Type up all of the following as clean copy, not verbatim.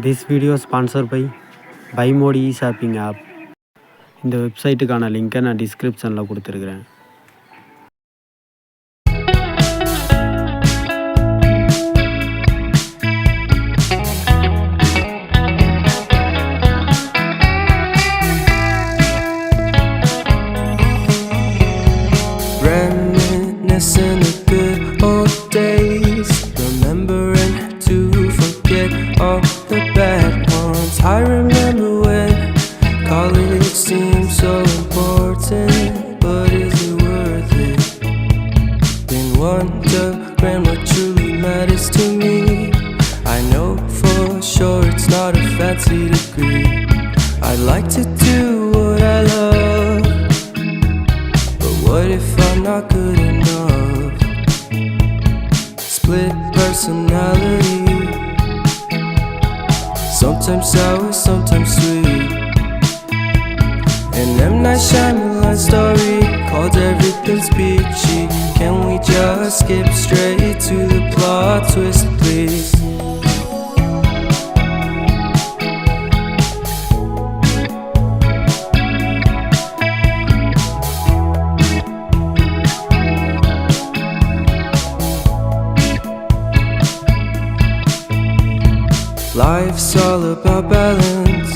This video is sponsored by BuyMote e-shopping app. இந்த வெப்சைட்டுக்கான லிங்கை நான் டிஸ்கிரிப்ஷனில் கொடுத்துருக்குறேன். Reminiscing the good old days, remembering to forget all the bad ones. I remember when college seemed so important, but is it worth it? Been wondering what truly matters to me. I know for sure it's not a fancy degree. I'd like to do what I love, but what if I'm not good enough? Split personality, sometimes sour, sometimes sweet. An M. Night Shyamalan story called Everything's Peachy. Can we just skip straight to the plot twist, please? Life's all about balance,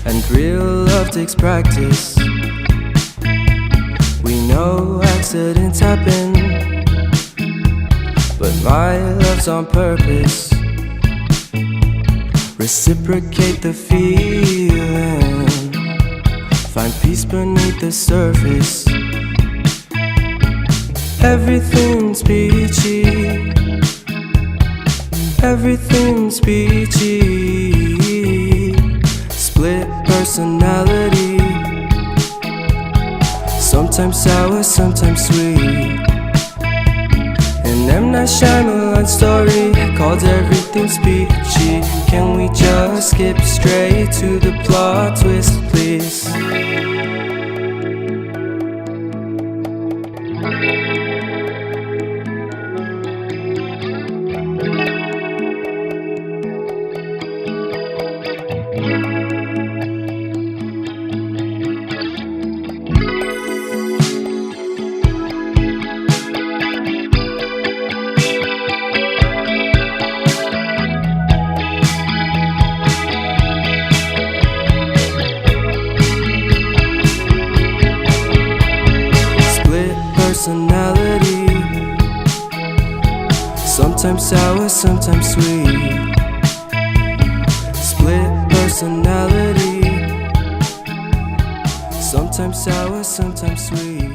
and real love takes practice. We know accidents happen, but my love's on purpose. Reciprocate the feeling, find peace beneath the surface. Everything's peachy, everything's peachy. Split personality, sometimes sour, sometimes sweet. An M. Night Shyamalan story called Everything's Peachy. Can we just skip straight to the plot twist, please? Personality, sometimes sour, sometimes sweet. Split personality, sometimes sour, sometimes sweet.